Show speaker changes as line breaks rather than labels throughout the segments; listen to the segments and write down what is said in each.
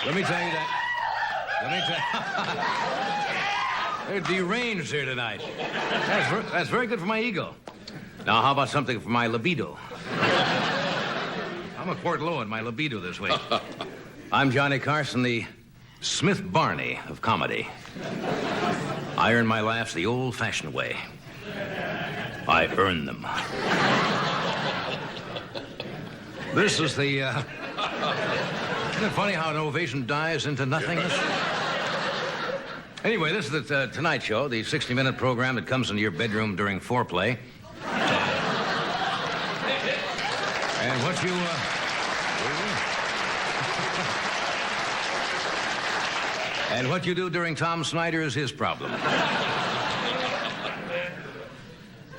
Let me tell you that. They're deranged here tonight. That's very good for my ego. Now, how about something for my libido? I'm a Port Low in my libido this week. I'm Johnny Carson, the Smith Barney of comedy. I earn my laughs the old-fashioned way. I earn them. This is the, Isn't it funny how an ovation dies into nothingness? Anyway, this is the Tonight Show, the 60-minute program that comes into your bedroom during foreplay. And what you, And what you do during Tom Snyder is his problem.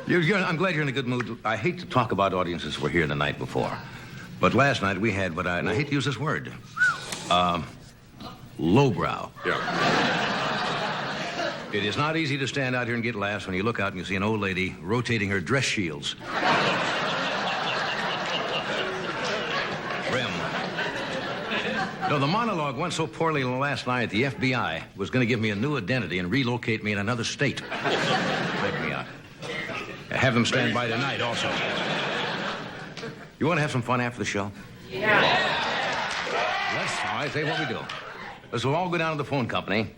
I'm glad you're in a good mood. I hate to talk about audiences who were here the night before. But last night we had and I hate to use this word, lowbrow.
Yeah.
It is not easy to stand out here and get laughs when you look out and you see an old lady rotating her dress shields. Rim. No, the monologue went so poorly last night, the FBI was going to give me a new identity and relocate me in another state. Break me out. Have them stand by tonight also. You want to have some fun after the show?
Yeah.
I say what we do. Let's all go down to the phone company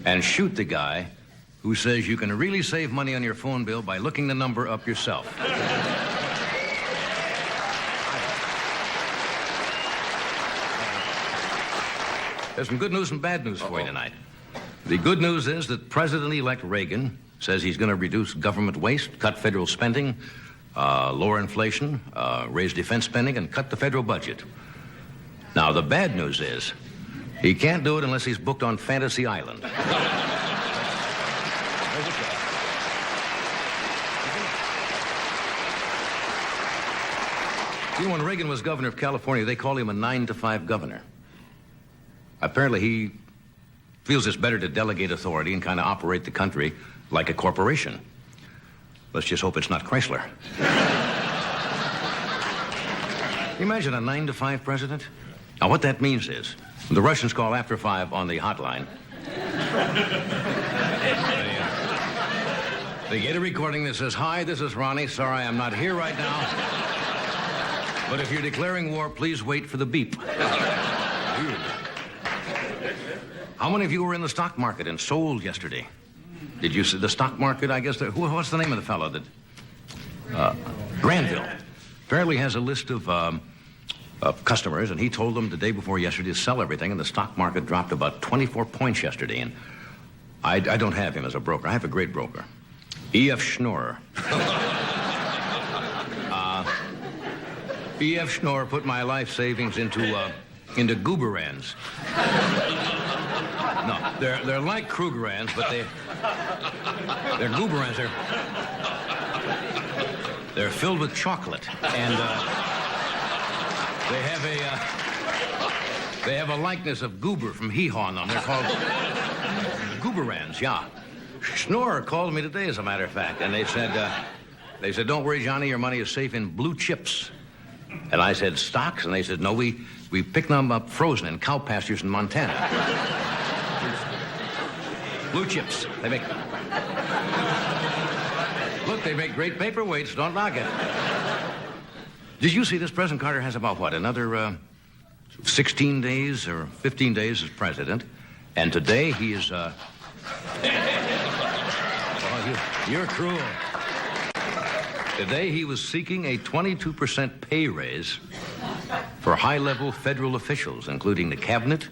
and shoot the guy who says you can really save money on your phone bill by looking the number up yourself. There's some good news and bad news for you tonight. The good news is that President-elect Reagan says he's going to reduce government waste, cut federal spending, lower inflation, raise defense spending, and cut the federal budget. Now, the bad news is he can't do it unless he's booked on Fantasy Island. You know, when Reagan was governor of California, they called him a 9-to-5 governor. Apparently, he feels it's better to delegate authority and kind of operate the country like a corporation. Let's just hope it's not Chrysler. Can you imagine a 9-to-5 president? Now, what that means is, the Russians call after 5 on the hotline. They get a recording that says, "Hi, this is Ronnie. Sorry, I'm not here right now. But if you're declaring war, please wait for the beep." How many of you were in the stock market and sold yesterday? Did you see the stock market? I guess, what's the name of the fellow that... Granville. Apparently has a list of customers, and he told them the day before yesterday to sell everything, and the stock market dropped about 24 points yesterday, and I don't have him as a broker. I have a great broker. E.F. Schneer. E.F. Schneer put my life savings into Gooberans. No, they're like Krugerrands, but they're Gooberans. They're filled with chocolate, and they have a likeness of Goober from Hee-Haw on them. They're called Gooberans, yeah. Schneer called me today, as a matter of fact, and they said, "Don't worry, Johnny, your money is safe in blue chips." And I said, "Stocks?" And they said, "No, we pick them up frozen in cow pastures in Montana." Blue chips. They make great paperweights. Don't knock it. Did you see this? President Carter has about, another 16 days or 15 days as president. And today he is... You're cruel. Today he was seeking a 22% pay raise for high-level federal officials, including the cabinet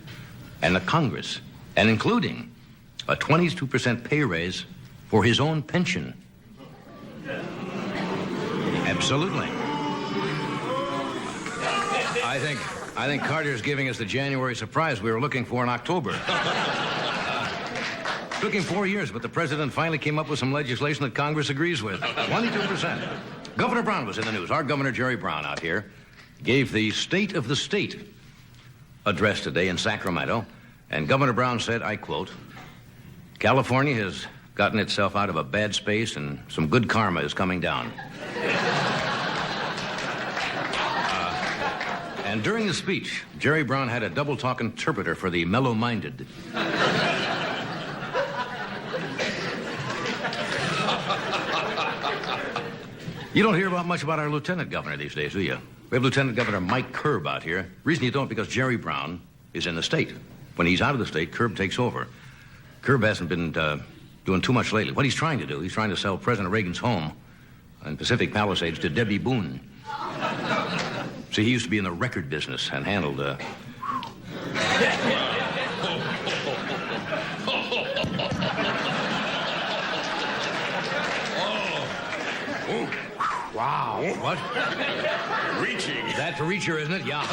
and the Congress, and including a 22% pay raise for his own pension. Absolutely. I think Carter's giving us the January surprise we were looking for in October. Took him 4 years, but the president finally came up with some legislation that Congress agrees with. 22%. Governor Brown was in the news. Our Governor Jerry Brown out here gave the State of the State address today in Sacramento, and Governor Brown said, I quote, "California has gotten itself out of a bad space and some good karma is coming down." And during the speech, Jerry Brown had a double-talk interpreter for the mellow-minded. You don't hear much about our lieutenant governor these days, do you? We have Lieutenant Governor Mike Curb out here. Reason you don't, because Jerry Brown is in the state. When he's out of the state, Curb takes over. Curb hasn't been doing too much lately. What he's trying to do, he's trying to sell President Reagan's home in Pacific Palisades to Debbie Boone. See, he used to be in the record business and handled... Wow. What?
Reaching.
That's a reacher, isn't it? Yeah.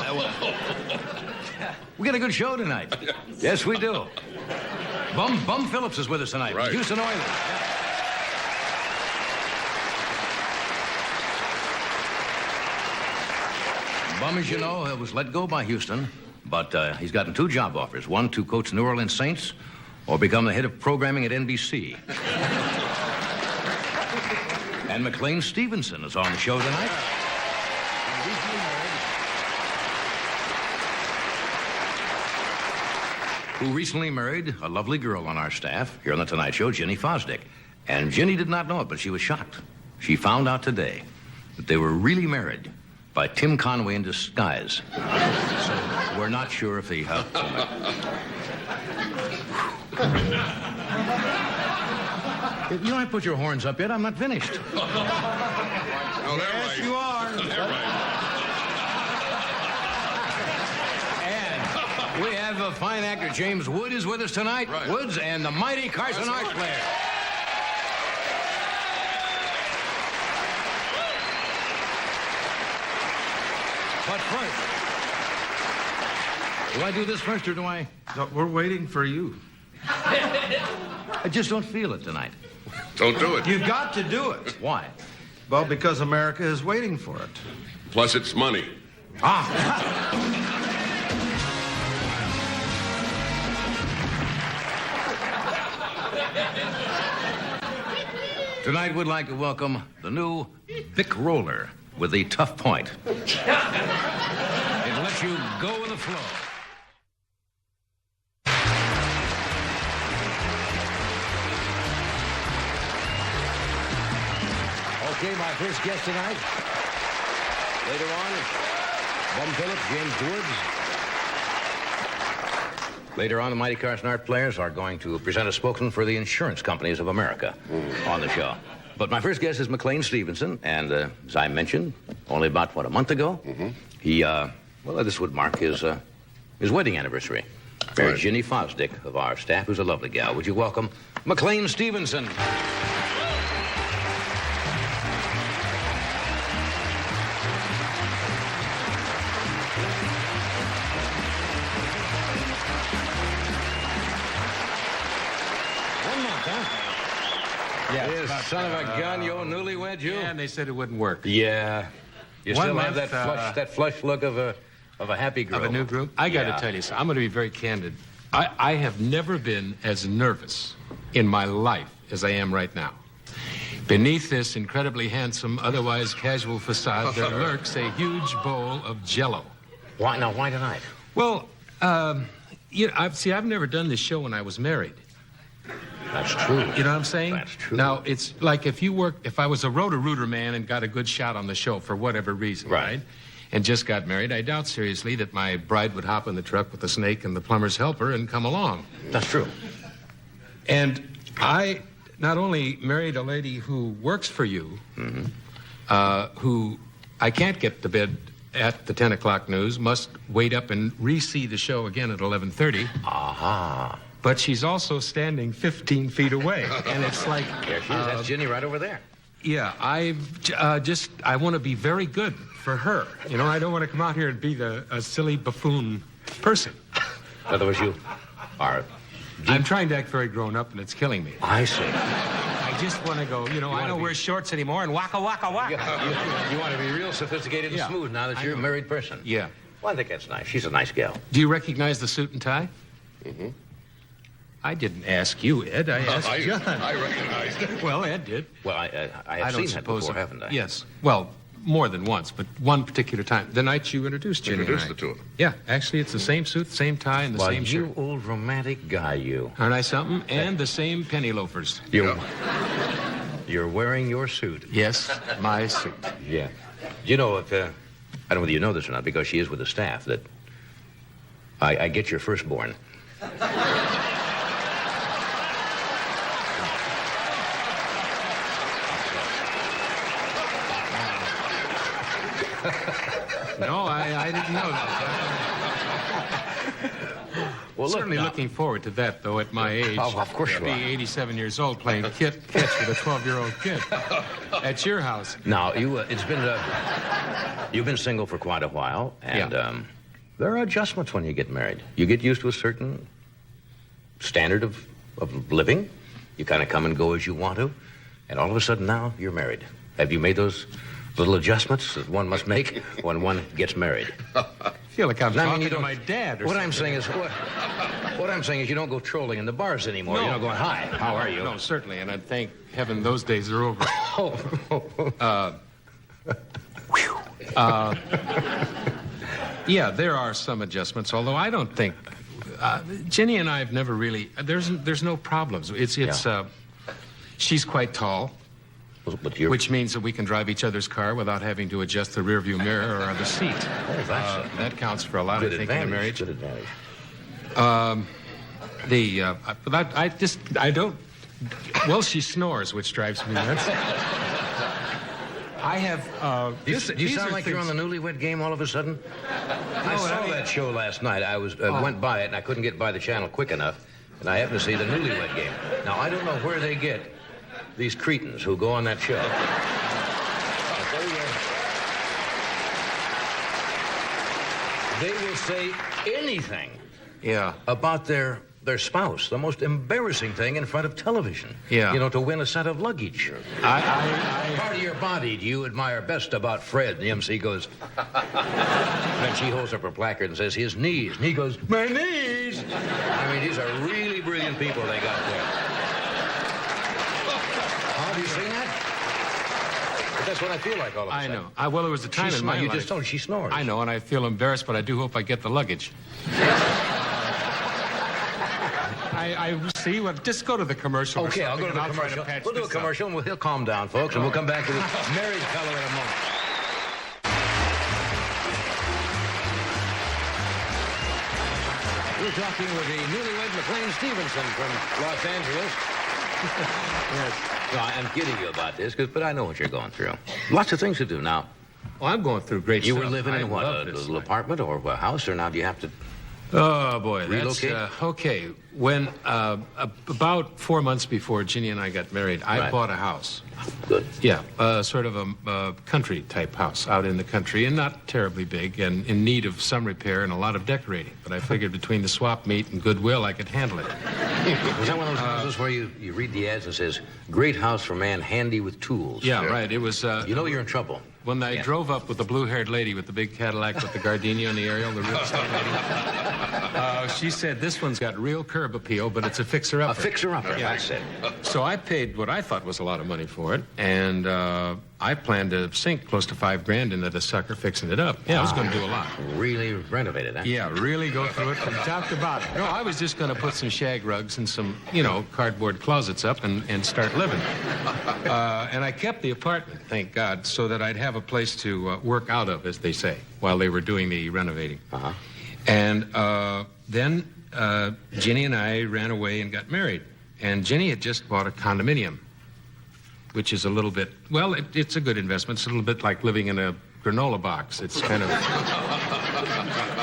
We got a good show tonight. Yes, we do. Bum Phillips is with us tonight.
Right.
Houston Oilers. Bum, as you know, was let go by Houston, but he's gotten 2 job offers. One to coach New Orleans Saints or become the head of programming at NBC. And McLean Stevenson is on the show tonight. Who recently married a lovely girl on our staff here on The Tonight Show, Ginny Fosdick. And Ginny did not know it, but she was shocked. She found out today that they were really married by Tim Conway in disguise. So we're not sure if he... You don't put your horns up yet. I'm not finished.
No, yes,
You are.
And we have a fine actor, James Wood, is with us tonight.
Right.
Woods and the mighty Carson Art Player. But first, do I do this first or do I?
No, we're waiting for you.
I just don't feel it tonight.
Don't do it.
You've got to do it.
Why?
Well, because America is waiting for it.
Plus, it's money.
Tonight, we'd like to welcome the new Bic Roller with the tough point. It lets you go with the flow. Okay, my first guest tonight. Later on, Bum Phillips, James Woods. Later on, the mighty Carson Art Players are going to present a spokesman for the insurance companies of America on the show. But my first guest is McLean Stevenson, and as I mentioned, only about, a month ago, he, this would mark his wedding anniversary. Married Ginny Fosdick of our staff, who's a lovely gal. Would you welcome McLean Stevenson? Yes, son of a gun, you newlywed, you?
Yeah, and they said it wouldn't work.
Yeah. You
One
still have
month,
that flush look of a happy girl.
Of a new group? I got to tell you something. I'm going to be very candid. I have never been as nervous in my life as I am right now. Beneath this incredibly handsome, otherwise casual facade, there lurks a huge bowl of Jell-O.
Why tonight?
Well, I've never done this show when I was married.
That's true.
You know what I'm saying?
That's true.
Now, it's like if I was a Roto-Rooter man and got a good shot on the show for whatever reason, right? And just got married, I doubt seriously that my bride would hop in the truck with the snake and the plumber's helper and come along.
That's true.
And I not only married a lady who works for you, who I can't get to bed at the 10 o'clock news, must wait up and re-see the show again at 11:30.
Aha.
But she's also standing 15 feet away. And it's like...
There she is. That's Ginny right over there.
Yeah, I want to be very good for her. You know, I don't want to come out here and be a silly buffoon person.
In other words, you are...
I'm trying to act very grown up, and it's killing me.
I see.
I just want to go, I don't wear shorts anymore, and waka, waka, waka.
You want to be real sophisticated and smooth now that you're a married person.
Yeah.
Well, I think that's nice. She's a nice gal.
Do you recognize the suit and tie? I didn't ask you, Ed. I asked John.
I recognized it.
Well, Ed did.
Well, I have seen that before, haven't I?
Yes. Well, more than once, but one particular time. The night you introduced Ginny.
Introduced
and I.
the two of them.
Yeah, actually, it's the same suit, the same tie, and the
Well,
same shirt.
you old romantic guy, you.
Aren't I something? And the same penny loafers.
You're wearing your suit.
Yes, my suit.
Yeah. You know, if, I don't know whether you know this or not, because she is with the staff, that I get your firstborn.
No, I didn't know that.
Well, look,
Certainly
now-
looking forward to that, though, at my age.
Oh, of course you
Be
are.
87 years old playing catch with a 12-year-old kid at your house.
Now, you've been single for quite a while, and there are adjustments when you get married. You get used to a certain standard of living. You kind of come and go as you want to, and all of a sudden now you're married. Have you made those little adjustments that one must make when one gets married?
I feel like I'm
I mean,
talking
you
to
don't-
my dad or
What
something.
I'm saying is, what I'm saying is, you don't go trolling in the bars anymore.
No.
You're not going, "Hi, how are you?"
No, certainly, and I thank heaven those days are over. Yeah, there are some adjustments, although I don't think... Ginny and I have never really... There's no problems. She's quite tall,
But you're,
which means that we can drive each other's car without having to adjust the rearview mirror or the seat. That counts for a lot, I
good
think, in a marriage.
Good advantage.
But I don't... Well, she snores, which drives me nuts. I have...
Do you
these
sound
are
like you're on
things-
the Newlywed Game all of a sudden? I saw that show last night. I went by it, and I couldn't get by the channel quick enough, and I happened to see the Newlywed Game. Now, I don't know where they get these cretins who go on that show. But they will say anything about their spouse, the most embarrassing thing in front of television.
Yeah.
You know, to win a set of luggage. Part of your body do you admire best about Fred? And the MC goes... Then she holds up her placard and says, his knees. And he goes, my knees! I mean, these are really brilliant people they got there. Have you seen that? But that's what I feel like all of a
I
sudden.
know. Well, there was a time in my
You
life...
just told her she snores.
I know, and I feel embarrassed, but I do hope I get the luggage. I see. Well, just go to the commercial.
Okay, I'll go to the commercial. We'll do a commercial, and he'll calm down, folks, and we'll come back to this married fellow in a moment. We're talking with the newlywed McLean Stevenson from Los Angeles. Yes. No, I'm kidding you about this, but I know what you're going through. Lots of things to do now.
Well, I'm going through great
You
stuff.
were living in
I
what,
love
a
this
little
life.
apartment or a house, or now do you have to...
Oh, boy.
Relocate?
That's, okay. When, about 4 months before Ginny and I got married, I
Right.
bought a house.
Good.
Yeah, sort of a country-type house out in the country, and not terribly big, and in need of some repair and a lot of decorating. But I figured between the swap meet and Goodwill, I could handle it.
Was that one of those houses where you read the ads and says, great house for man handy with tools?
Yeah, right. It was...
You know you're in trouble.
When I drove up with the blue-haired lady with the big Cadillac with the gardenia on the aerial, the real estate lady, she said, this one's got real curb appeal, but it's a fixer-upper.
A fixer-upper,
Yeah.
I said.
So I paid what I thought was a lot of money for it, and I planned to sink close to $5,000 into the sucker fixing it up. Yeah, I was going to do a lot.
Really renovated, huh?
Yeah, really go through it from top to bottom. No, I was just going to put some shag rugs and some, cardboard closets up and start living. And I kept the apartment, thank God, so that I'd have a place to work out of, as they say, while they were doing the renovating.
Uh-huh.
And then Ginny and I ran away and got married. And Ginny had just bought a condominium, which is a little bit, well, it's a good investment. It's a little bit like living in a granola box. It's kind of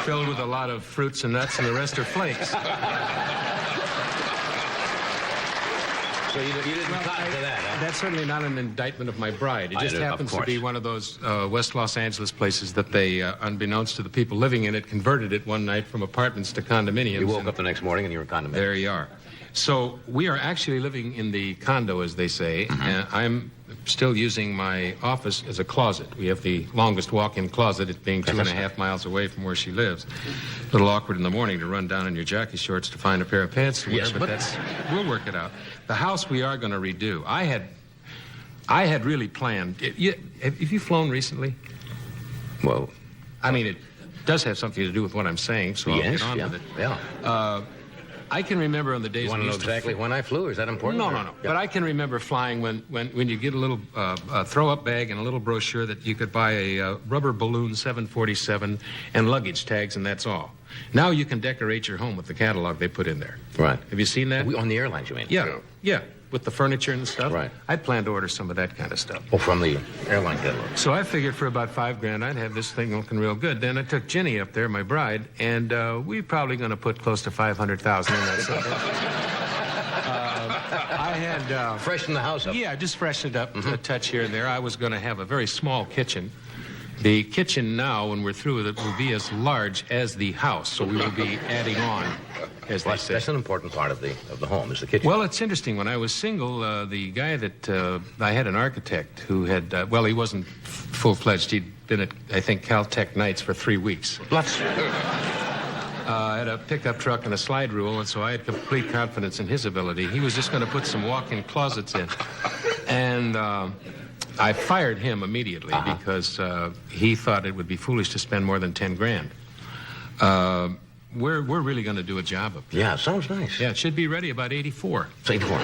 filled with a lot of fruits and nuts, and the rest are flakes.
So you didn't cotton to that, huh?
That's certainly not an indictment of my bride. It just
Of
happens to
course.
be one of those West Los Angeles places that they, unbeknownst to the people living in it, converted it one night from apartments to condominiums.
You woke
and
up the next morning and you were in condominium.
There you are. So we are actually living in the condo, as they say, and I'm still using my office as a closet. We have the longest walk-in closet, it being 2.5 miles away from where she lives. A little awkward in the morning to run down in your jockey shorts to find a pair of pants to wear,
Yes,
but
but-
we'll work it out. The house we are going to redo. I had I had really planned. Have you flown recently?
Well,
I mean, it does have something to do with what I'm saying, so I'll
yes,
get on
yeah,
with it.
yeah.
I can remember on the days
You want to
we
know
used
exactly when I flew? Is that important?
No.
Yeah.
But I can remember flying when you get a little throw-up bag and a little brochure that you could buy a rubber balloon 747 and luggage tags, and that's all. Now you can decorate your home with the catalog they put in there.
Right.
Have you seen that?
On the airlines, you mean?
Yeah. With the furniture and stuff.
Right.
I'd planned to order some of that kind of stuff.
Oh, from the airline catalog.
So I figured for about $5,000 I'd have this thing looking real good. Then I took Ginny up there, my bride, and we're probably going to put close to $500,000 in that sucker. I had
Freshen the house up.
Yeah, just freshen it up a touch here and there. I was going to have a very small kitchen. The kitchen now, when we're through with it, will be as large as the house, so we will be adding on, as they say.
That's an important part of the home, is the kitchen.
Well, it's interesting. When I was single, the guy that I had an architect who had, he wasn't full-fledged. He'd been at, I think, Caltech nights for 3 weeks. I had a pickup truck and a slide rule, and so I had complete confidence in his ability. He was just going to put some walk-in closets in. And I fired him immediately because he thought it would be foolish to spend more than $10,000. We're really going to do a job up there.
Yeah, sounds nice.
Yeah, it should be ready about 84.
It's 84.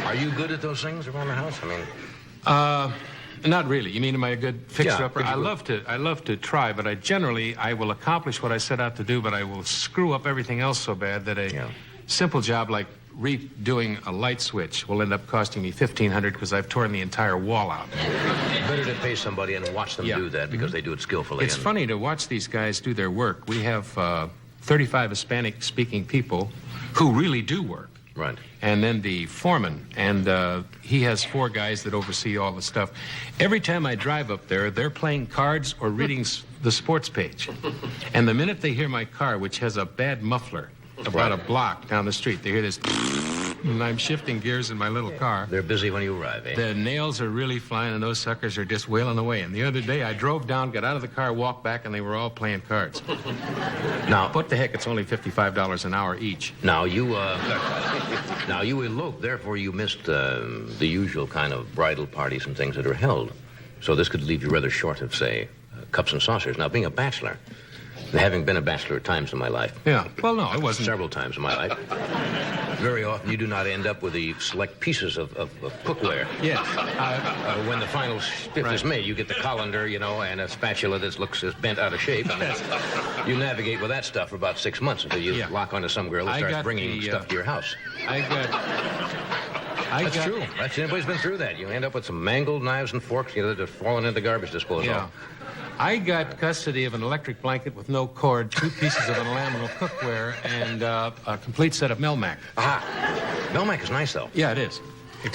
Are you good at those things around the house? I mean...
Not really. You mean, am I a good fixer-upper?
Yeah,
I love to try, but I will accomplish what I set out to do, but I will screw up everything else so bad that a simple job like redoing a light switch will end up costing me $1,500 because I've torn the entire wall out.
Better to pay somebody and watch them do that because they do it skillfully.
It's funny to watch these guys do their work. We have 35 Hispanic-speaking people who really do work.
Right.
And then the foreman, and he has 4 guys that oversee all the stuff. Every time I drive up there, they're playing cards or reading the sports page. And the minute they hear my car, which has a bad muffler about a block down the street, they hear this, and I'm shifting gears in my little car.
They're busy when you arrive, eh?
The nails are really flying, and those suckers are just wailing away. And the other day, I drove down, got out of the car, walked back, and they were all playing cards.
Now,
what the heck? It's only $55 an hour each.
Now you eloped, therefore you missed the usual kind of bridal parties and things that are held. So this could leave you rather short of, say, cups and saucers. Now, being a bachelor, having been a bachelor at times in my life.
Yeah. Well, no, I wasn't.
Several times in my life. Very often you do not end up with the select pieces of cookware.
Yes.
When the final spiff is made, you get the colander, and a spatula that looks as bent out of shape. And you navigate with that stuff for about 6 months until you lock onto some girl who starts bringing stuff to your house. That's true. Everybody's been through that. You end up with some mangled knives and forks, that have fallen into garbage disposal.
Yeah. I got custody of an electric blanket with no cord, 2 pieces of enamel cookware, and a complete set of Melmac.
Melmac is nice, though.
Yeah, it is.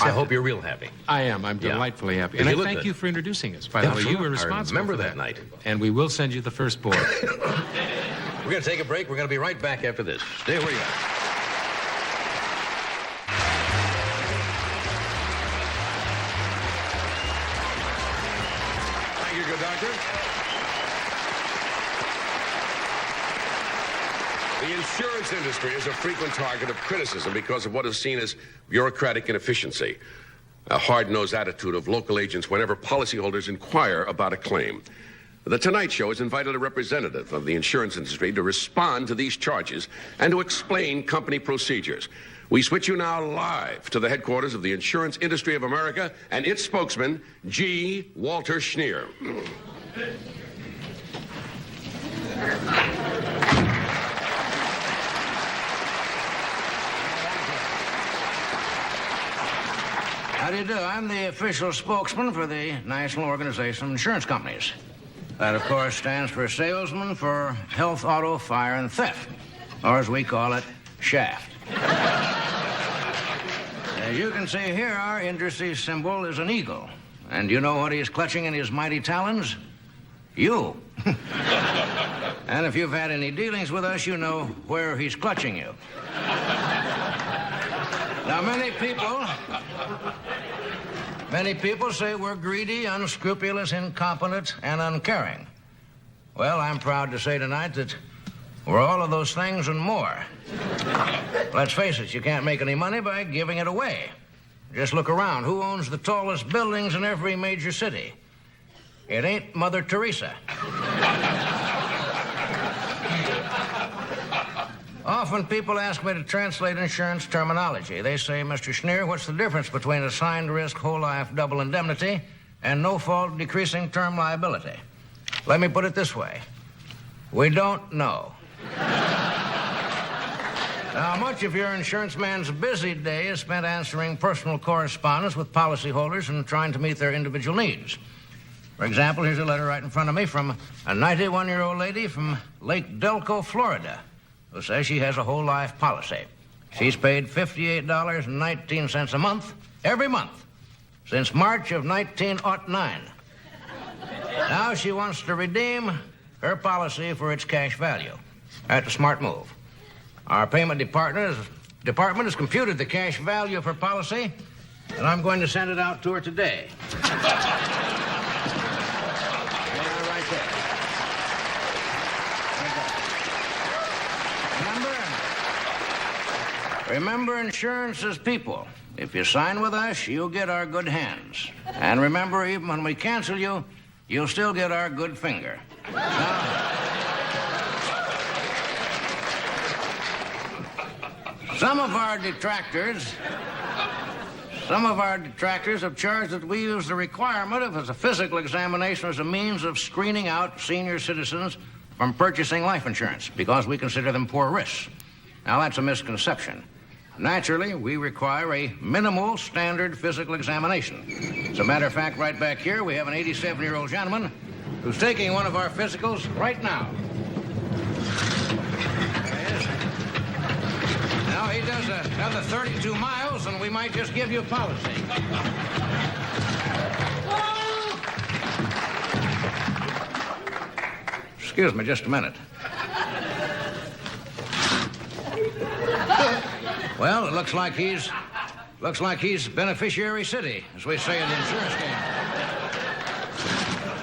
I hope you're real happy.
I am. I'm delightfully happy. And I thank you for introducing us. By the way, you were responsible
I remember
for
that night.
And we will send you the first board.
We're going to take a break. We're going to be right back after this. Stay where you are.
The insurance industry is a frequent target of criticism because of what is seen as bureaucratic inefficiency, a hard-nosed attitude of local agents whenever policyholders inquire about a claim. The Tonight Show has invited a representative of the insurance industry to respond to these charges and to explain company procedures. We switch you now live to the headquarters of the Insurance Industry of America and its spokesman, G. Walter Schneer.
How do you do? I'm the official spokesman for the National Organization of Insurance Companies. That, of course, stands for Salesman for Health, Auto, Fire, and Theft, or as we call it, SHAFT. As you can see here, our industry symbol is an eagle. And you know what he's clutching in his mighty talons? You. And if you've had any dealings with us, you know where he's clutching you. Now, many people say we're greedy, unscrupulous, incompetent, and uncaring. Well, I'm proud to say tonight that we're all of those things and more. Let's face it, you can't make any money by giving it away. Just look around. Who owns the tallest buildings in every major city? It ain't Mother Teresa. Often people ask me to translate insurance terminology. They say, Mr. Schneer, what's the difference between assigned risk, whole life, double indemnity, and no-fault decreasing term liability? Let me put it this way. We don't know. Now, much of your insurance man's busy day is spent answering personal correspondence with policyholders and trying to meet their individual needs. For example, here's a letter right in front of me from a 91-year-old lady from Lake Delco, Florida, who says she has a whole life policy. She's paid $58.19 a month, every month, since March of 1909. Now she wants to redeem her policy for its cash value. That's a smart move. Our payment department has computed the cash value of her policy, and I'm going to send it out to her today. Right there. Remember, insurance is people. If you sign with us, you'll get our good hands. And remember, even when we cancel you, you'll still get our good finger. Now, some of our detractors have charged that we use the requirement of a physical examination as a means of screening out senior citizens from purchasing life insurance because we consider them poor risks. Now, that's a misconception. Naturally, we require a minimal standard physical examination. As a matter of fact, right back here, we have an 87-year-old gentleman who's taking one of our physicals right now. There he is. Now, he does another 32 miles, and we might just give you a policy. Excuse me just a minute. Well, it looks like he's beneficiary city, as we say in the insurance game.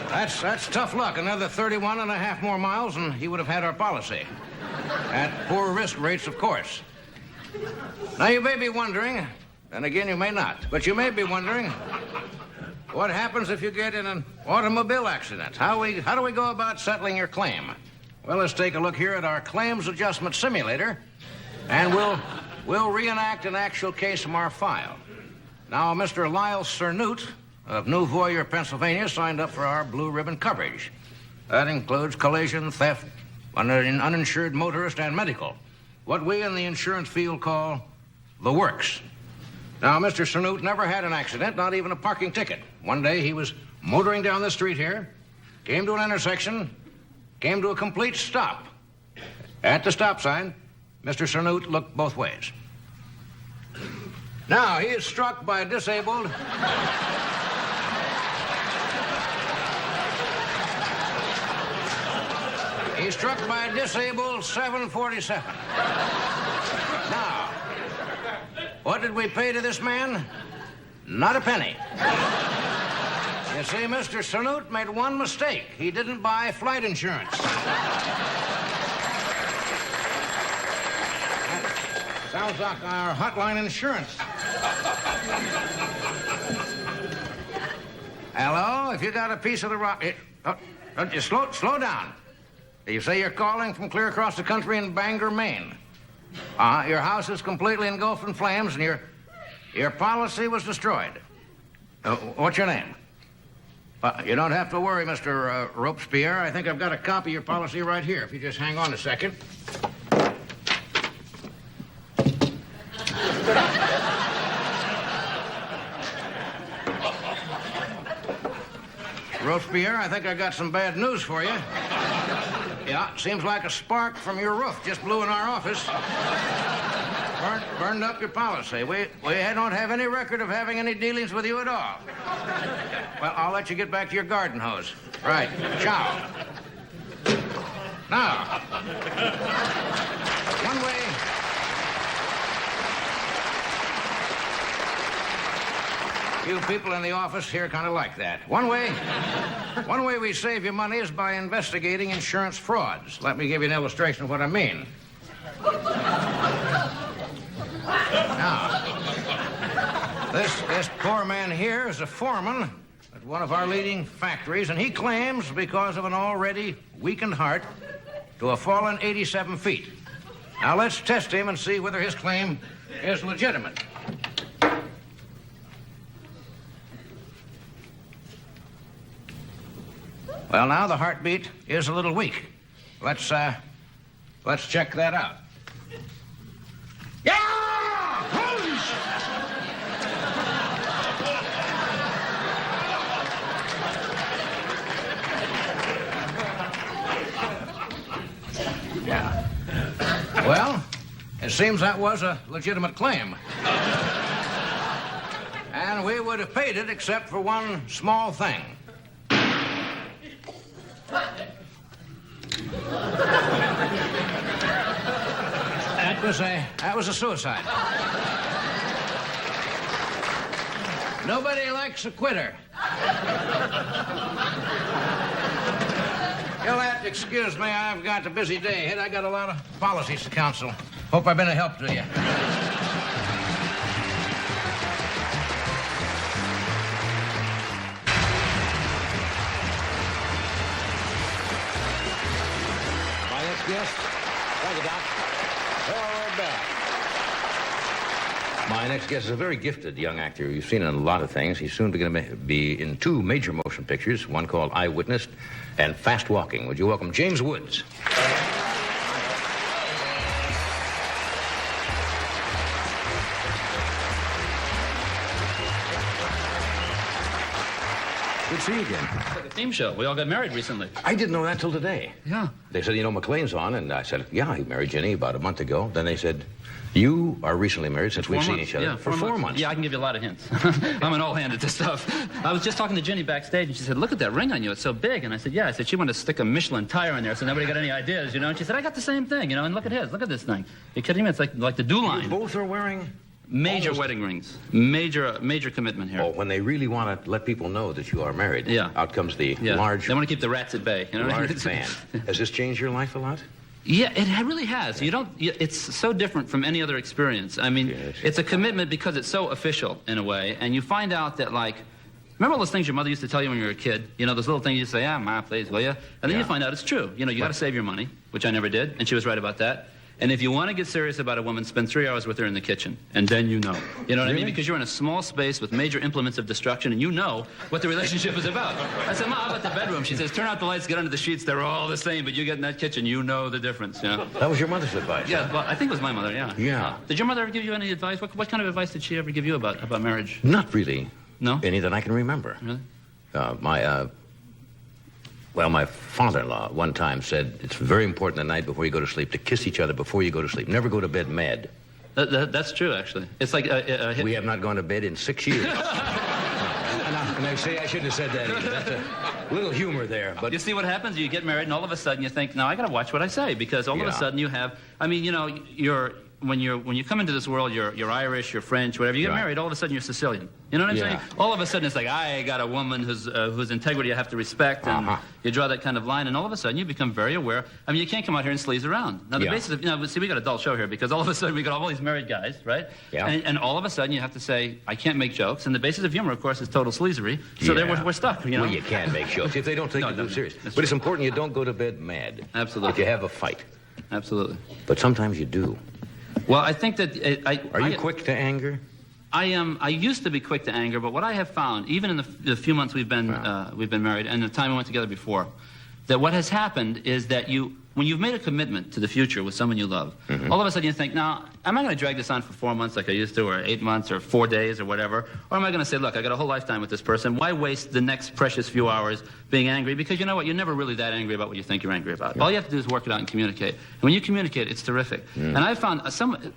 That's tough luck. Another 31 and a half more miles, and he would have had our policy. At poor risk rates, of course. Now, you may be wondering, and again, you may not, but you may be wondering, what happens if you get in an automobile accident? How do we go about settling your claim? Well, let's take a look here at our claims adjustment simulator, and we'll reenact an actual case from our file. Now, Mr. Lyle Cernute of New Voyer, Pennsylvania, signed up for our blue ribbon coverage. That includes collision, theft, uninsured motorist, and medical. What we in the insurance field call the works. Now, Mr. Cernute never had an accident, not even a parking ticket. One day he was motoring down the street here, came to an intersection, came to a complete stop. At the stop sign, Mr. Cernute looked both ways. Now, he is struck by a disabled... He's struck by a disabled 747. Now, what did we pay to this man? Not a penny. You see, Mr. Cernute made one mistake. He didn't buy flight insurance. Sounds like our hotline insurance. Hello, if you got a piece of the rock... Don't you slow down. You say you're calling from clear across the country in Bangor, Maine. Your house is completely engulfed in flames, and your policy was destroyed. What's your name? You don't have to worry, Mr. Robespierre. I think I've got a copy of your policy right here. If you just hang on a second. Robespierre, I think I got some bad news for you. Yeah, seems like a spark from your roof just blew in our office. Burned up your policy. We don't have any record of having any dealings with you at all. Well, I'll let you get back to your garden hose. Right. Ciao. Now, one way... You people in the office here kind of like that. One way we save you money is by investigating insurance frauds. Let me give you an illustration of what I mean. Now, This poor man here is a foreman at one of our leading factories, and he claims, because of an already weakened heart, to have fallen 87 feet. Now, let's test him and see whether his claim is legitimate. Well, now the heartbeat is a little weak. Let's check that out. Yeah! Yeah. Well, it seems that was a legitimate claim. And we would have paid it except for one small thing. That was a suicide. Nobody likes a quitter. You'll have to excuse me. I've got a busy day ahead. I got a lot of policies to counsel. Hope I've been a help to you. My next guest. Thank you, Doc. Well, we're back. My next guest is a very gifted young actor. You've seen in a lot of things. He's soon going to be in 2 major motion pictures, one called Eyewitness and Fast Walking. Would you welcome James Woods? Good to see you again.
It's like a theme show. We all got married recently.
I didn't know that till today.
Yeah.
They said, McLean's on, and I said, yeah, he married Jenny about a month ago. Then they said, you are recently married since we've seen each other.
Yeah,
for 4 months.
Yeah, I can give you a lot of hints. I'm an all-hand at this stuff. I was just talking to Jenny backstage, and she said, look at that ring on you. It's so big. And I said, yeah. I said, she wanted to stick a Michelin tire in there so nobody got any ideas, And she said, I got the same thing, and look at his. Look at this thing. You kidding me? It's like the dew line.
You both are wearing...
Major wedding rings. Major commitment here.
Oh, when they really want to let people know that you are married,
yeah.
Out comes the large...
They want to keep the rats at bay.
Large band. Has this changed your life a lot?
Yeah, it really has. It's so different from any other experience. I mean,
yes.
It's a commitment because it's so official in a way, and you find out that, remember all those things your mother used to tell you when you were a kid? Those little things you say, Ma, please, will you? And then you find out it's true. You got to save your money, which I never did, and she was right about that. And if you want to get serious about a woman, spend 3 hours with her in the kitchen, and then you know. You know what I mean? Because you're in a small space with major implements of destruction, and you know what the relationship is about. I said, Ma, how about the bedroom? She says, turn out the lights, get under the sheets. They're all the same, but you get in that kitchen, you know the difference.
That was your mother's advice.
Yeah, well, I think it was my mother. Yeah.
Yeah.
Did your mother ever give you any advice? What kind of advice did she ever give you about marriage?
Not really.
No.
Any that I can remember.
Really?
My father-in-law one time said it's very important the night before you go to sleep to kiss each other before you go to sleep. Never go to bed mad.
That's true, actually. It's like
we have not gone to bed in 6 years. And they say I shouldn't have said that either. That's a little humor there. But
you see what happens? You get married, and all of a sudden you think, now I got to watch what I say, because all of a sudden you have. I mean, when you come into this world, you're Irish, you're French, whatever. You get married, all of a sudden you're Sicilian. You know what I'm saying? All of a sudden it's like, I got a woman whose integrity I have to respect, and you draw that kind of line, and all of a sudden you become very aware. I mean, you can't come out here and sleaze around. Now the basis of, see, we got a dull show here, because all of a sudden we got all these married guys, right? Yeah. And all of a sudden you have to say, I can't make jokes, and the basis of humor, of course, is total sleazery. So there we're stuck.
Well, you can make jokes if they don't take you too serious. But it's important you don't go to bed mad.
Absolutely.
If you have a fight.
Absolutely.
But sometimes you do.
Well, I think that
Are you quick to anger?
I am. I used to be quick to anger, but what I have found, even in the few months we've been married, and the time we went together before, that what has happened is that when you've made a commitment to the future with someone you love, all of a sudden you think, now, am I going to drag this on for 4 months like I used to, or 8 months, or 4 days, or whatever? Or am I going to say, look, I got a whole lifetime with this person. Why waste the next precious few hours being angry? Because you know what? You're never really that angry about what you think you're angry about. All you have to do is work it out and communicate. And when you communicate, it's terrific. And I found,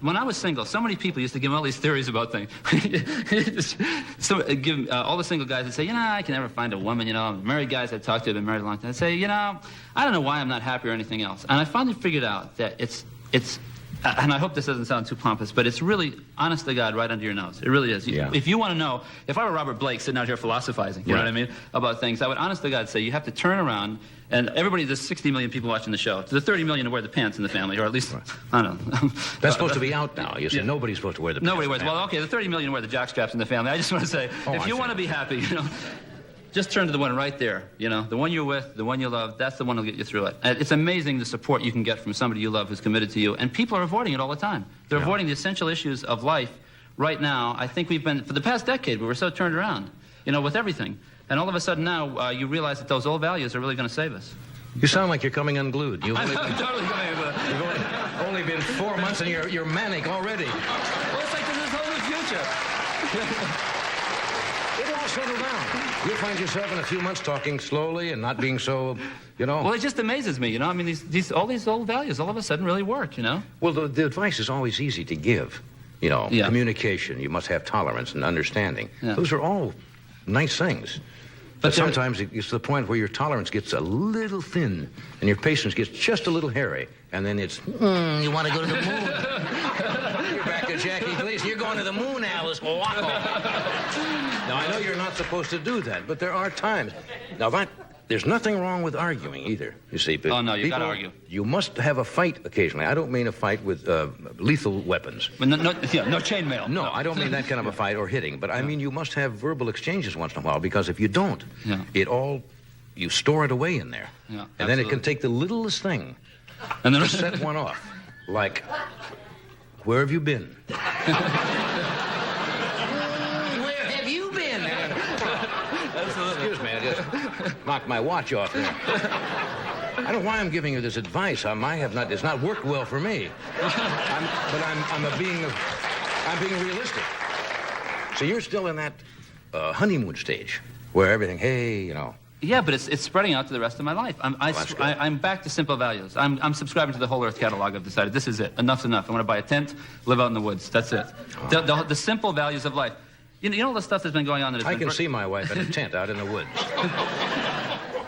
when I was single, so many people used to give me all these theories about things. All the single guys would say, I can never find a woman, married guys I've talked to have been married a long time. I'd say, I don't know why I'm not happy or anything else. And I finally figured out that it's and I hope this doesn't sound too pompous, but it's really, honest to God, right under your nose. It really is.
Yeah.
If you want to know, if I were Robert Blake sitting out here philosophizing, you know what I mean, about things, I would honest to God say you have to turn around, and everybody, there's 60 million people watching the show. To the 30 million to wear the pants in the family, or at least, I don't know.
That's supposed to be out now. You say nobody's supposed to wear the pants.
Nobody wears. Well, okay, the 30 million wear the jock straps in the family. I just want to say, if you want to be happy, just turn to the one right there, the one you're with, the one you love, that's the one that'll get you through it. And it's amazing the support you can get from somebody you love who's committed to you, and people are avoiding it all the time. They're avoiding the essential issues of life right now. I think we've been, for the past decade, we were so turned around, with everything. And all of a sudden now, you realize that those old values are really going to save us.
You sound like you're coming unglued. You've
I'm totally coming unglued.
You've only been 4 months and you're manic already.
Well, it's like there's this whole new future.
It'll all settle down. You'll find yourself in a few months talking slowly and not being so,
Well, it just amazes me, I mean, all these old values all of a sudden really work,
Well, the advice is always easy to give. Communication. You must have tolerance and understanding.
Yeah.
Those are all nice things. But sometimes it gets to the point where your tolerance gets a little thin and your patience gets just a little hairy. And then it's, you want to go to the moon. You're back to Jackie Gleason. You're going to the moon, Alice. Wacko. Now, I know you're not supposed to do that, but there are times. Now, there's nothing wrong with arguing either, you see. But
oh, no, you got to argue.
You must have a fight occasionally. I don't mean a fight with lethal weapons.
No chainmail.
No, I don't mean that kind of a fight or hitting, but I mean you must have verbal exchanges once in a while, because if you don't, you store it away in there.
Yeah,
and then it can take the littlest thing
and then
to set one off. Like, where have you been? Excuse me, I just knocked my watch off there. I don't know why I'm giving you this advice. It's not worked well for me. I'm being realistic. So you're still in that honeymoon stage where everything,
Yeah, but it's spreading out to the rest of my life. I'm back to simple values. I'm subscribing to the Whole Earth catalog. I've decided this is it. Enough's enough. I want to buy a tent, live out in the woods. That's it. The simple values of life. You know all the stuff that's been going on.
I can see my wife in a tent out in the woods.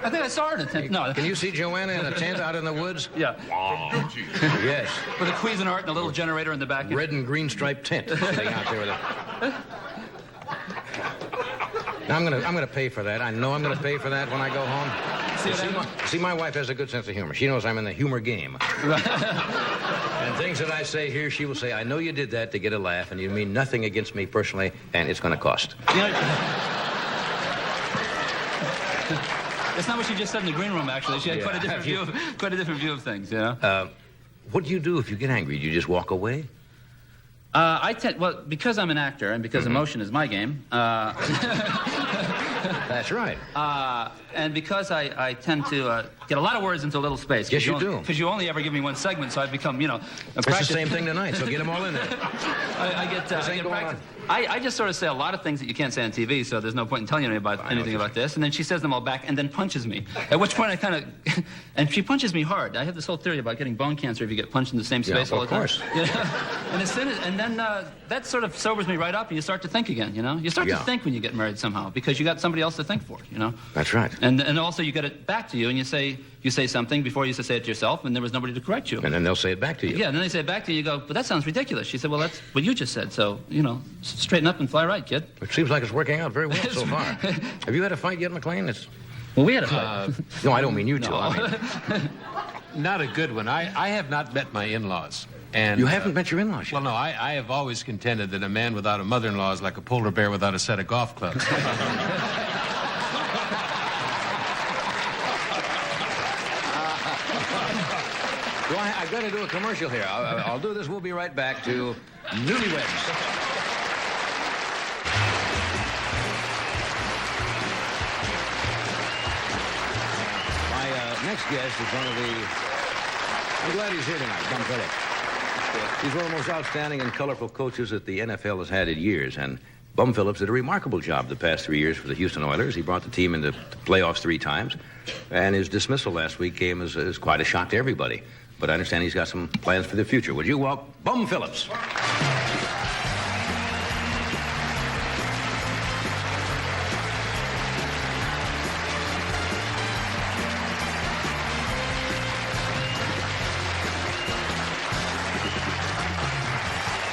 I think I saw her in a tent. No.
Can you see Joanna in a tent out in the woods?
Yeah.
Wow. Yes.
With a Cuisinart and a little generator in the back.
Red and green striped tent sitting out there with a... Now, I'm gonna pay for that. I know I'm gonna pay for that when I go home. See, my wife has a good sense of humor. She knows I'm in the humor game. And things that I say here, she will say, I know you did that to get a laugh, and you mean nothing against me personally, and it's gonna cost.
That's not what she just said in the green room, actually. She had quite a different view of things,
What do you do if you get angry? Do you just walk away?
Because I'm an actor and because emotion is my game.
That's right.
And because I tend to get a lot of words into a little space.
Yes, you do.
Because you only ever give me one segment, so I've become,
It's the same thing tonight, so get them all in there.
I get practice. I just sort of say a lot of things that you can't say on TV, so there's no point in telling you anything about this. And then she says them all back and then punches me. At which point I kind of... And she punches me hard. I have this whole theory about getting bone cancer if you get punched in the same space all the time.
Of course.
And then that sort of sobers me right up, and you start to think again, You start to think when you get married somehow, because you got somebody else to think for,
That's right.
And also you get it back to you, and you say something before you used to say it to yourself, and there was nobody to correct you.
And then they'll say it back to you.
Yeah, and then they say it back to you, you go, but that sounds ridiculous. She said, well, that's what you just said, so, straighten up and fly right, kid.
It seems like it's working out very well so far. Have you had a fight yet, McLean?
Well, we had a fight.
No, I don't mean you two.
No.
I mean...
Not a good one. I have not met my in-laws. And,
you haven't met your in-laws yet?
Well, no, I have always contended that a man without a mother-in-law is like a polar bear without a set of golf clubs.
I've got to do a commercial here. I'll do this. We'll be right back to Newlyweds. My next guest is one of the... I'm glad he's here tonight, Bum Phillips. He's one of the most outstanding and colorful coaches that the NFL has had in years, and Bum Phillips did a remarkable job the past 3 years for the Houston Oilers. He brought the team into the playoffs 3 times, and his dismissal last week came as quite a shock to everybody. But I understand he's got some plans for the future. Would you welcome Bum Phillips?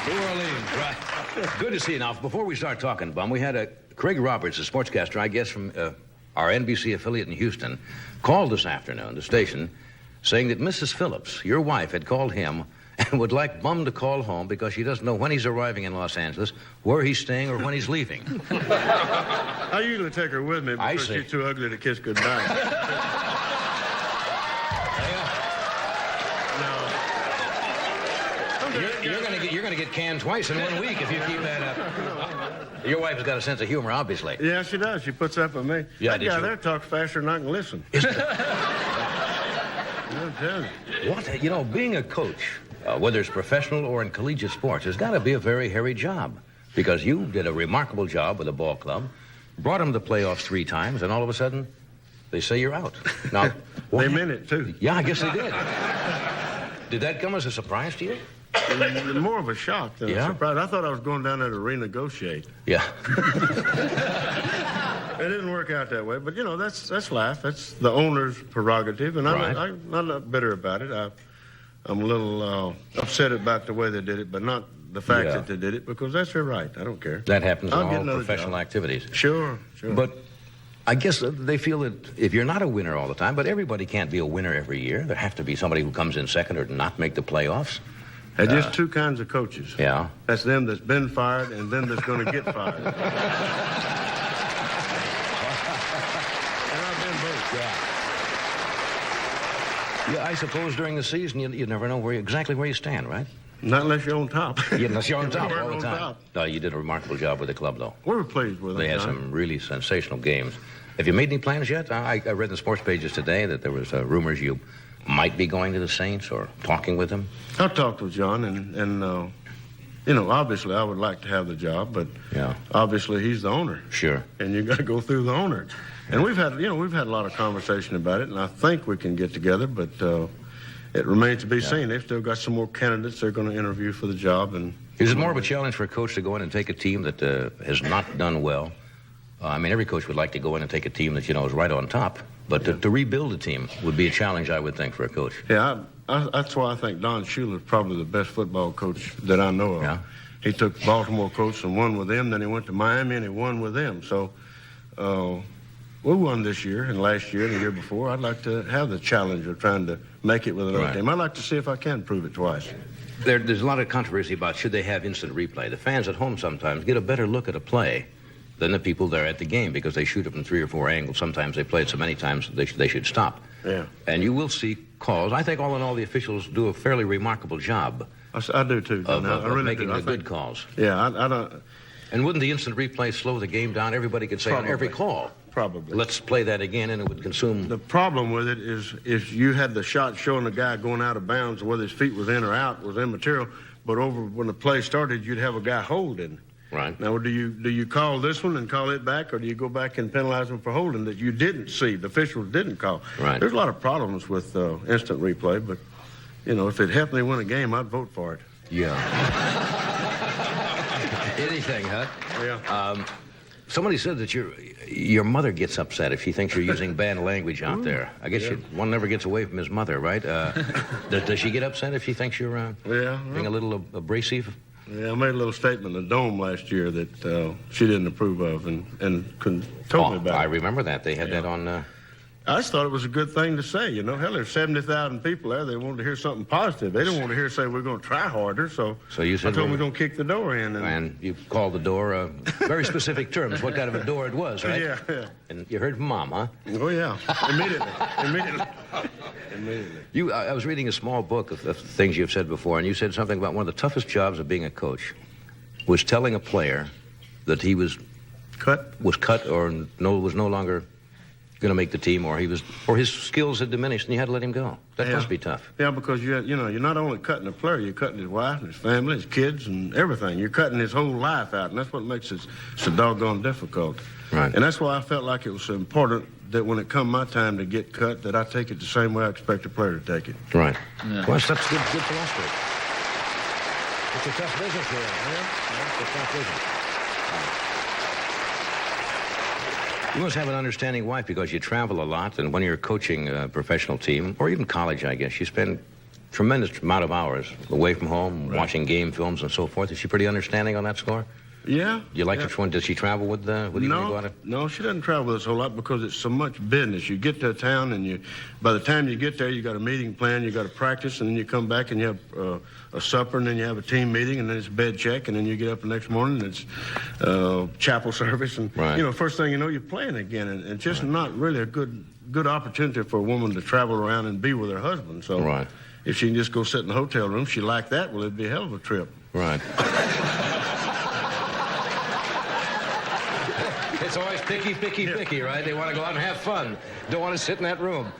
New Orleans, right. Good to see you. Now, before we start talking, Bum, we had Craig Roberts, a sportscaster, I guess, from our NBC affiliate in Houston, called this afternoon, the station, saying that Mrs. Phillips, your wife, had called him and would like Bum to call home because she doesn't know when he's arriving in Los Angeles, where he's staying, or when he's leaving.
I usually take her with me because
see.
she's too ugly to kiss goodbye.
You're gonna get canned twice in 1 week if you keep that up. Your wife has got a sense of humor, obviously.
Yeah, she does. She puts up with me.
Yeah,
that
did
guy
you?
there talks faster than I can listen. I'll tell you.
What? You know, being a coach, whether it's professional or in collegiate sports, has got to be a very hairy job. Because you did a remarkable job with a ball club, brought them to playoffs 3 times, and all of a sudden, they say you're out. Now,
They meant it, too.
Yeah, I guess they did. Did that come as a surprise to you?
More of a shock than a surprise. I thought I was going down there to renegotiate.
Yeah.
It didn't work out that way, but you know that's life. That's the owner's prerogative, and I'm not bitter about it. I'm a little upset about the way they did it, but not the fact that they did it, because that's their right. I don't care.
That happens in
I'll get
all
another
professional
job.
activities.
Sure.
But I guess they feel that if you're not a winner all the time, but everybody can't be a winner every year. There have to be somebody who comes in second or not make the playoffs.
There's just 2 kinds of coaches.
Yeah.
That's them that's been fired and them that's going to get fired. And I've been both.
Yeah, I suppose during the season you never know exactly where you stand, right?
Not unless you're on top.
Yeah, unless you're on top
We're
all the
on
time.
top.
No, you did a remarkable job with the club, though.
We were pleased with them.
They had
John.
some really sensational games. Have you made any plans yet? I read in the sports pages today that there was rumors you might be going to the Saints or talking with them.
I talked with John, and you know, obviously I would like to have the job, but obviously he's the owner.
Sure.
And you got to go through the owner. And we've had a lot of conversation about it, and I think we can get together, but it remains to be seen. They've still got some more candidates they're going to interview for the job. And
is it more of a challenge for a coach to go in and take a team that has not done well? I mean, every coach would like to go in and take a team that, is right on top. But to rebuild a team would be a challenge, I would think, for a coach.
Yeah, that's why I think Don Shula is probably the best football coach that I know of.
Yeah.
He took Baltimore coach and won with them, then he went to Miami and he won with them. So we won this year and last year and the year before. I'd like to have the challenge of trying to make it with another team. I'd like to see if I can prove it twice.
There's a lot of controversy about should they have instant replay. The fans at home sometimes get a better look at a play than the people there at the game because they shoot it from 3 or 4 angles. Sometimes they play it so many times that they should stop.
Yeah.
And you will see calls. I think all in all the officials do a fairly remarkable job
I do too.
of
I really
making
do.
the good calls.
Yeah, I don't.
And wouldn't the instant replay slow the game down? Everybody could say on every call,
Probably.
let's play that again, and it would consume.
The problem with it is you had the shot showing the guy going out of bounds, whether his feet was in or out was immaterial. But over when the play started, you'd have a guy holding.
Right.
Now, do you call this one and call it back, or do you go back and penalize them for holding that you didn't see, the officials didn't call?
Right.
There's a lot of problems with instant replay, but, if it helped me win a game, I'd vote for it.
Yeah. Anything, huh?
Yeah.
Somebody said that your mother gets upset if she thinks you're using bad language out there. I guess one never gets away from his mother, right? Does she get upset if she thinks you're being a little abrasive?
Yeah, I made a little statement in the Dome last year that she didn't approve of and told me about
I
it.
remember that. They had that on...
I just thought it was a good thing to say, Hell, there's 70,000 people there. They wanted to hear something positive. They didn't want to hear say we're going to try harder, so
you said
I told them we're going to kick the door in.
And you called the door very specific terms, what kind of a door it was, right?
Yeah.
And you heard from Mom, huh?
Oh, yeah. Immediately.
I was reading a small book of things you've said before, and you said something about one of the toughest jobs of being a coach was telling a player that he was cut or was no longer going to make the team, or his skills had diminished, and you had to let him go. That must be tough.
Yeah, because you're not only cutting a player, you're cutting his wife and his family, his kids, and everything. You're cutting his whole life out, and that's what makes it so doggone difficult.
Right.
And that's why I felt like it was so important that when it come my time to get cut, that I take it the same way I expect a player to take it.
Right. Yeah. Well, that's good philosophy. It's a tough business here. It's a tough business. You must have an understanding wife because you travel a lot, and when you're coaching a professional team, or even college, I guess, you spend tremendous amount of hours away from home, watching game films and so forth. Is she pretty understanding on that score?
Yeah.
You like which one? Does she travel with you when you go out?
No, she doesn't travel with us a whole lot because it's so much business. You get to a town, and by the time you get there, you got a meeting plan, you got to practice, and then you come back and you have a supper, and then you have a team meeting, and then it's bed check, and then you get up the next morning, and it's chapel service, and first thing you know, you're playing again, and it's just not really a good opportunity for a woman to travel around and be with her husband. So if she can just go sit in the hotel room, she like that, well, it'd be a hell of a trip.
Right. It's always picky, right? They want to go out and have fun. Don't want to sit in that room.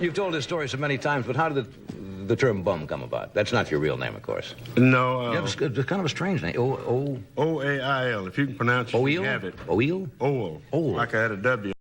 You've told this story so many times, but how did the term bum come about? That's not your real name, of course.
No.
It's kind of a strange name.
O-A-I-L. If you can pronounce it, you can have it.
Oil?
O-O. Like I had a W.